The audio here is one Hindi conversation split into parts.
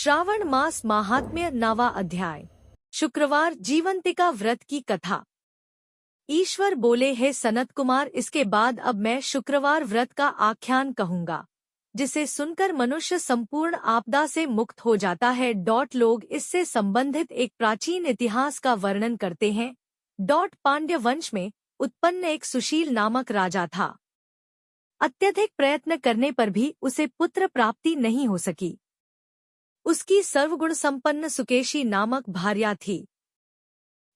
श्रावण मास माहात्म्य 9वां अध्याय। शुक्रवार जीवंतिका व्रत की कथा। ईश्वर बोले, हे सनत कुमार, इसके बाद अब मैं शुक्रवार व्रत का आख्यान कहूंगा, जिसे सुनकर मनुष्य संपूर्ण आपदा से मुक्त हो जाता है। लोग इससे संबंधित एक प्राचीन इतिहास का वर्णन करते हैं। पांड्य वंश में उत्पन्न एक सुशील नामक राजा था। अत्यधिक प्रयत्न करने पर भी उसे पुत्र प्राप्ति नहीं हो सकी। उसकी सर्वगुण संपन्न सुकेशी नामक भार्या थी।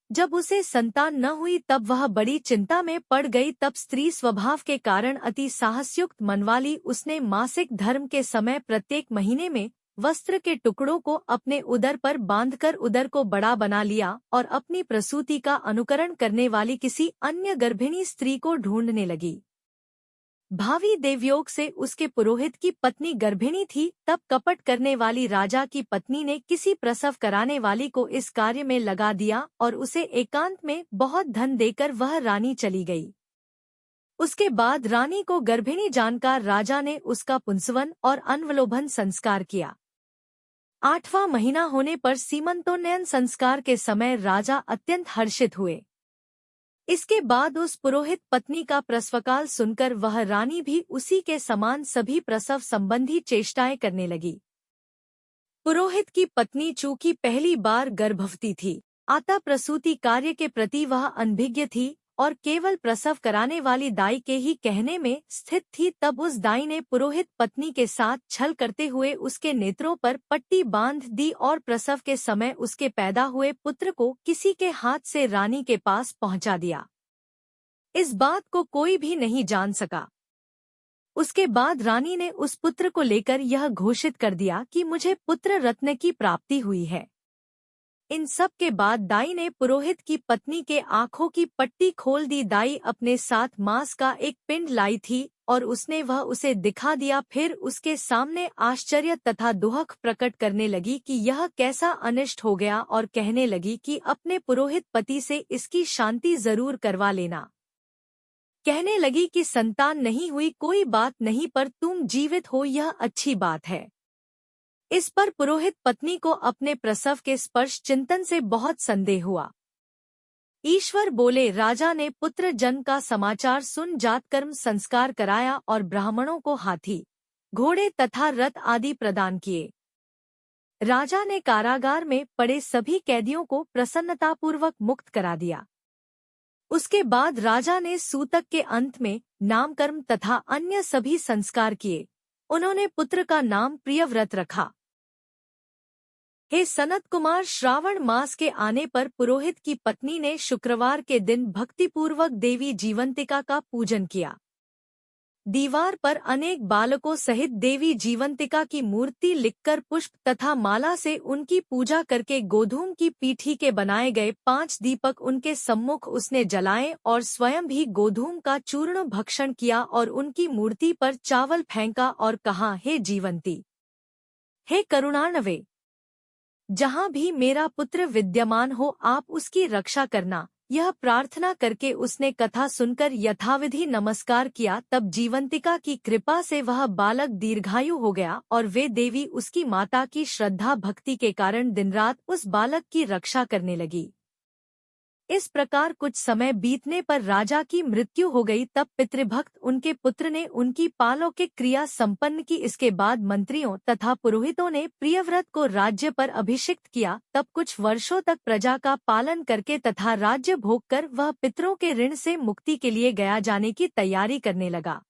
जब उसे संतान न हुई तब वह बड़ी चिंता में पड़ गई। तब स्त्री स्वभाव के कारण अति साहसयुक्त मनवाली उसने मासिक धर्म के समय प्रत्येक महीने में वस्त्र के टुकड़ों को अपने उदर पर बांधकर उदर को बड़ा बना लिया और अपनी प्रसूति का अनुकरण करने वाली किसी अन्य गर्भिणी स्त्री को ढूंढने लगी। भावी देवयोग से उसके पुरोहित की पत्नी गर्भिणी थी। तब कपट करने वाली राजा की पत्नी ने किसी प्रसव कराने वाली को इस कार्य में लगा दिया और उसे एकांत में बहुत धन देकर वह रानी चली गई। उसके बाद रानी को गर्भिणी जानकर राजा ने उसका पुंसवन और अन्वलोभन संस्कार किया। 8वां महीना होने पर सीमंतोन्नयन संस्कार के समय राजा अत्यंत हर्षित हुए। इसके बाद उस पुरोहित पत्नी का प्रसवकाल सुनकर वह रानी भी उसी के समान सभी प्रसव संबंधी चेष्टाएं करने लगी। पुरोहित की पत्नी चूंकि पहली बार गर्भवती थी, अतः प्रसूति कार्य के प्रति वह अनभिज्ञ थी और केवल प्रसव कराने वाली दाई के ही कहने में स्थित थी। तब उस दाई ने पुरोहित पत्नी के साथ छल करते हुए उसके नेत्रों पर पट्टी बांध दी और प्रसव के समय उसके पैदा हुए पुत्र को किसी के हाथ से रानी के पास पहुंचा दिया। इस बात को कोई भी नहीं जान सका। उसके बाद रानी ने उस पुत्र को लेकर यह घोषित कर दिया कि मुझे पुत्र रत्न की प्राप्ति हुई है। इन सब के बाद दाई ने पुरोहित की पत्नी के आंखों की पट्टी खोल दी। दाई अपने साथ मांस का एक पिंड लाई थी और उसने वह उसे दिखा दिया। फिर उसके सामने आश्चर्य तथा दुहक प्रकट करने लगी कि यह कैसा अनिष्ट हो गया और कहने लगी कि अपने पुरोहित पति से इसकी शांति जरूर करवा लेना। कहने लगी कि संतान नहीं हुई कोई बात नहीं, पर तुम जीवित हो यह अच्छी बात है। इस पर पुरोहित पत्नी को अपने प्रसव के स्पर्श चिंतन से बहुत संदेह हुआ। ईश्वर बोले, राजा ने पुत्र जन्म का समाचार सुन जातकर्म संस्कार कराया और ब्राह्मणों को हाथी, घोड़े तथा रथ आदि प्रदान किए। राजा ने कारागार में पड़े सभी कैदियों को प्रसन्नतापूर्वक मुक्त करा दिया। उसके बाद राजा ने सूतक के अंत में नामकर्म तथा अन्य सभी संस्कार किए। उन्होंने पुत्र का नाम प्रियव्रत रखा। हे सनत कुमार, श्रावण मास के आने पर पुरोहित की पत्नी ने शुक्रवार के दिन भक्तिपूर्वक देवी जीवंतिका का पूजन किया। दीवार पर अनेक बालकों सहित देवी जीवंतिका की मूर्ति लिखकर पुष्प तथा माला से उनकी पूजा करके गोधूम की पीठी के बनाए गए 5 दीपक उनके सम्मुख उसने जलाए और स्वयं भी गोधूम का चूर्ण भक्षण किया और उनकी मूर्ति पर चावल फेंका और कहा, हे जीवंती, हे करुणान्वय, जहाँ भी मेरा पुत्र विद्यमान हो आप उसकी रक्षा करना। यह प्रार्थना करके उसने कथा सुनकर यथाविधि नमस्कार किया। तब जीवंतिका की कृपा से वह बालक दीर्घायु हो गया और वे देवी उसकी माता की श्रद्धा भक्ति के कारण दिन रात उस बालक की रक्षा करने लगी। इस प्रकार कुछ समय बीतने पर राजा की मृत्यु हो गई। तब पितृभक्त उनके पुत्र ने उनकी पालौकिक क्रिया संपन्न की। इसके बाद मंत्रियों तथा पुरोहितों ने प्रियव्रत को राज्य पर अभिषिक्त किया। तब कुछ वर्षों तक प्रजा का पालन करके तथा राज्य भोग कर वह पितरों के ऋण से मुक्ति के लिए गया जाने की तैयारी करने लगा।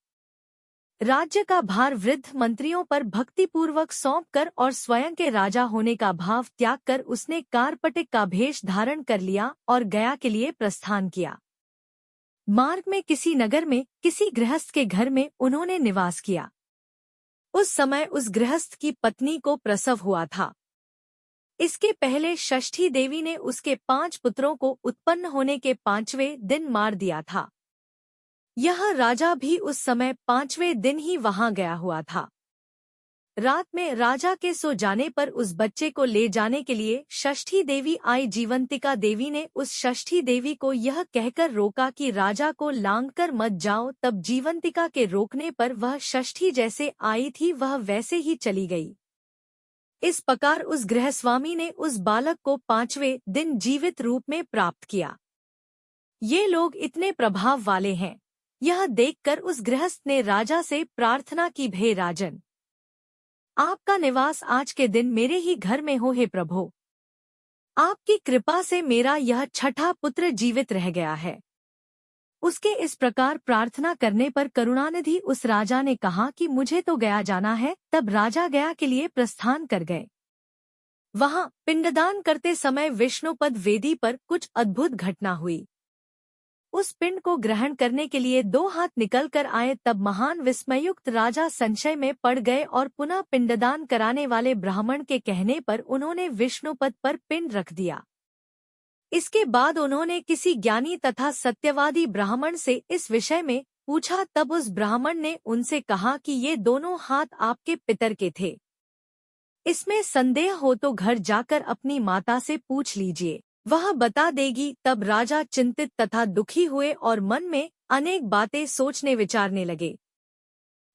राज्य का भार वृद्ध मंत्रियों पर भक्तिपूर्वक सौंपकर और स्वयं के राजा होने का भाव त्याग कर उसने कारपटिक का भेष धारण कर लिया और गया के लिए प्रस्थान किया। मार्ग में किसी नगर में किसी गृहस्थ के घर में उन्होंने निवास किया। उस समय उस गृहस्थ की पत्नी को प्रसव हुआ था। इसके पहले षष्ठी देवी ने उसके 5 पुत्रों को उत्पन्न होने के 5वें दिन मार दिया था। यह राजा भी उस समय 5वें दिन ही वहां गया हुआ था। रात में राजा के सो जाने पर उस बच्चे को ले जाने के लिए षष्ठी देवी आई। जीवंतिका देवी ने उस षष्ठी देवी को यह कहकर रोका कि राजा को लांघकर मत जाओ। तब जीवंतिका के रोकने पर वह षष्ठी जैसे आई थी वह वैसे ही चली गई। इस प्रकार उस गृहस्वामी ने उस बालक को 5वें दिन जीवित रूप में प्राप्त किया। ये लोग इतने प्रभाव वाले हैं, यह देखकर उस गृहस्थ ने राजा से प्रार्थना की, हे राजन, आपका निवास आज के दिन मेरे ही घर में हो, हे प्रभु। आपकी कृपा से मेरा यह छठा पुत्र जीवित रह गया है। उसके इस प्रकार प्रार्थना करने पर करुणानिधि उस राजा ने कहा कि मुझे तो गया जाना है। तब राजा गया के लिए प्रस्थान कर गए। वहां पिंडदान करते समय विष्णुपद वेदी पर कुछ अद्भुत घटना हुई। उस पिंड को ग्रहण करने के लिए 2 हाथ निकल कर आए। तब महान विस्मयुक्त राजा संशय में पड़ गए और पुनः पिंडदान कराने वाले ब्राह्मण के कहने पर उन्होंने विष्णुपद पर पिंड रख दिया। इसके बाद उन्होंने किसी ज्ञानी तथा सत्यवादी ब्राह्मण से इस विषय में पूछा। तब उस ब्राह्मण ने उनसे कहा कि ये दोनों हाथ आपके पितर के थे। इसमें संदेह हो तो घर जाकर अपनी माता से पूछ लीजिए, वह बता देगी। तब राजा चिंतित तथा दुखी हुए और मन में अनेक बातें सोचने विचारने लगे।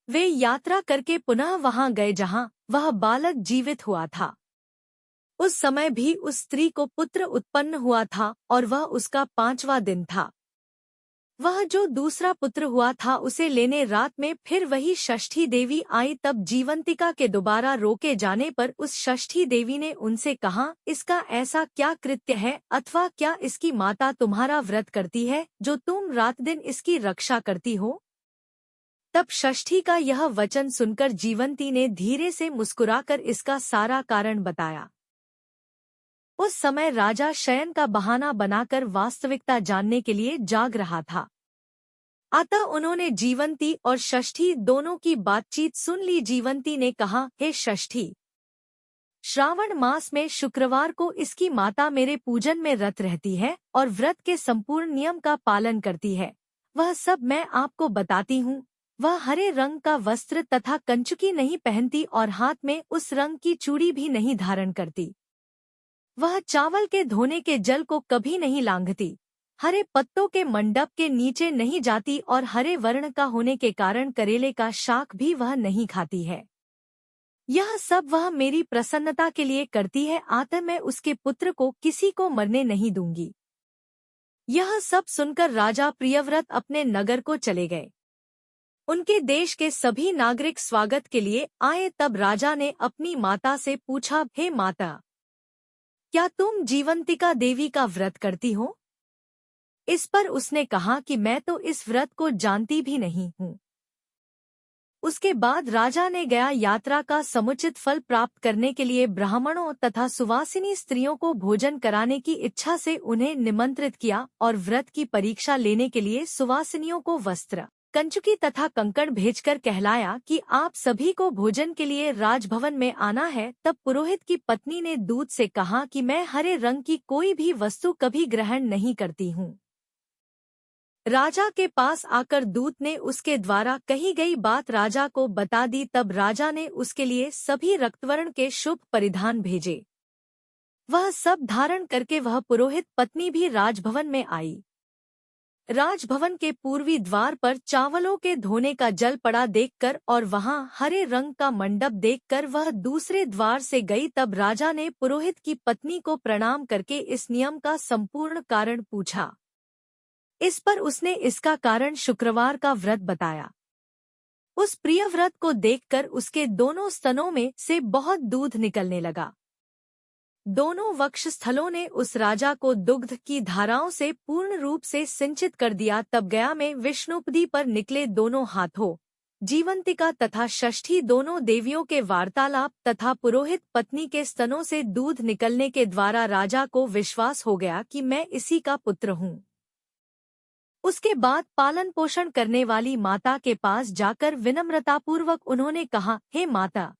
वे यात्रा करके पुनः वहां गए जहां वह बालक जीवित हुआ था। उस समय भी उस स्त्री को पुत्र उत्पन्न हुआ था और वह उसका 5वां दिन था। वह जो दूसरा पुत्र हुआ था उसे लेने रात में फिर वही षष्ठी देवी आई। तब जीवंतिका के दोबारा रोके जाने पर उस षष्ठी देवी ने उनसे कहा, इसका ऐसा क्या कृत्य है अथवा क्या इसकी माता तुम्हारा व्रत करती है जो तुम रात दिन इसकी रक्षा करती हो? तब षष्ठी का यह वचन सुनकर जीवंती ने धीरे से मुस्कुराकर इसका सारा कारण बताया। उस समय राजा शयन का बहाना बनाकर वास्तविकता जानने के लिए जाग रहा था। अतः उन्होंने जीवंती और षष्ठी दोनों की बातचीत सुन ली। जीवंती ने कहा, हे षष्ठी, श्रावण मास में शुक्रवार को इसकी माता मेरे पूजन में रत रहती है और व्रत के संपूर्ण नियम का पालन करती है। वह सब मैं आपको बताती हूँ। वह हरे रंग का वस्त्र तथा कंचुकी नहीं पहनती और हाथ में उस रंग की चूड़ी भी नहीं धारण करती। वह चावल के धोने के जल को कभी नहीं लांघती, हरे पत्तों के मंडप के नीचे नहीं जाती और हरे वर्ण का होने के कारण करेले का शाक भी वह नहीं खाती है। यह सब वह मेरी प्रसन्नता के लिए करती है, अतः मैं उसके पुत्र को किसी को मरने नहीं दूंगी। यह सब सुनकर राजा प्रियव्रत अपने नगर को चले गए। उनके देश के सभी नागरिक स्वागत के लिए आए। तब राजा ने अपनी माता से पूछा, हे माता, क्या तुम जीवंतिका देवी का व्रत करती हो? इस पर उसने कहा कि मैं तो इस व्रत को जानती भी नहीं हूँ। उसके बाद राजा ने गया यात्रा का समुचित फल प्राप्त करने के लिए ब्राह्मणों तथा सुवासिनी स्त्रियों को भोजन कराने की इच्छा से उन्हें निमंत्रित किया और व्रत की परीक्षा लेने के लिए सुवासिनियों को वस्त्र, कंचुकी तथा कंकड़ भेजकर कहलाया कि आप सभी को भोजन के लिए राजभवन में आना है। तब पुरोहित की पत्नी ने दूत से कहा कि मैं हरे रंग की कोई भी वस्तु कभी ग्रहण नहीं करती हूँ। राजा के पास आकर दूत ने उसके द्वारा कही गई बात राजा को बता दी। तब राजा ने उसके लिए सभी रक्तवर्ण के शुभ परिधान भेजे। वह सब धारण करके वह पुरोहित पत्नी भी राजभवन में आई। राजभवन के पूर्वी द्वार पर चावलों के धोने का जल पड़ा देखकर और वहां हरे रंग का मंडप देखकर वह दूसरे द्वार से गई। तब राजा ने पुरोहित की पत्नी को प्रणाम करके इस नियम का संपूर्ण कारण पूछा। इस पर उसने इसका कारण शुक्रवार का व्रत बताया। उस प्रिय व्रत को देखकर उसके दोनों स्तनों में से बहुत दूध निकलने लगा। दोनों वक्षस्थलों ने उस राजा को दुग्ध की धाराओं से पूर्ण रूप से सिंचित कर दिया। तब गया में विष्णुपदी पर निकले दोनों हाथों, जीवंतिका तथा षष्ठी दोनों देवियों के वार्तालाप तथा पुरोहित पत्नी के स्तनों से दूध निकलने के द्वारा राजा को विश्वास हो गया कि मैं इसी का पुत्र हूँ। उसके बाद पालन पोषण करने वाली माता के पास जाकर विनम्रतापूर्वक उन्होंने कहा, हे माता,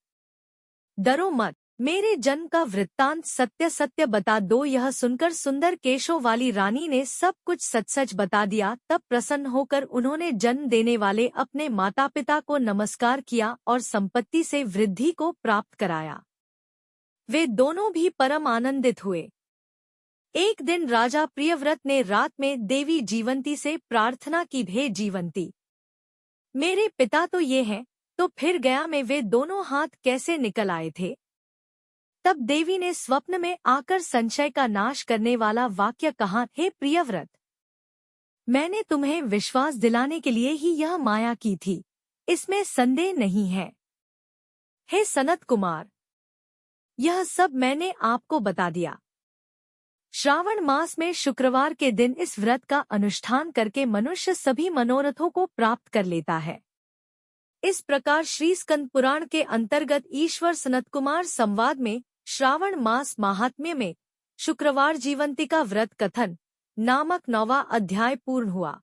डरो मत, मेरे जन्म का वृत्तांत सत्य सत्य बता दो। यह सुनकर सुंदर केशों वाली रानी ने सब कुछ सच सच बता दिया। तब प्रसन्न होकर उन्होंने जन्म देने वाले अपने माता पिता को नमस्कार किया और संपत्ति से वृद्धि को प्राप्त कराया। वे दोनों भी परम आनंदित हुए। एक दिन राजा प्रियव्रत ने रात में देवी जीवंती से प्रार्थना की, हे जीवंती, मेरे पिता तो ये हैं, तो फिर गया में वे दोनों हाथ कैसे निकल आए थे? तब देवी ने स्वप्न में आकर संशय का नाश करने वाला वाक्य कहा, हे प्रियव्रत, मैंने तुम्हें विश्वास दिलाने के लिए ही यह माया की थी, इसमें संदेह नहीं है। हे सनत कुमार, यह सब मैंने आपको बता दिया। श्रावण मास में शुक्रवार के दिन इस व्रत का अनुष्ठान करके मनुष्य सभी मनोरथों को प्राप्त कर लेता है। इस प्रकार श्री स्कंद पुराण के अंतर्गत ईश्वर सनत कुमार संवाद में श्रावण मास महात्म्य में शुक्रवार जीवंतिका व्रत कथन नामक 9वां अध्याय पूर्ण हुआ।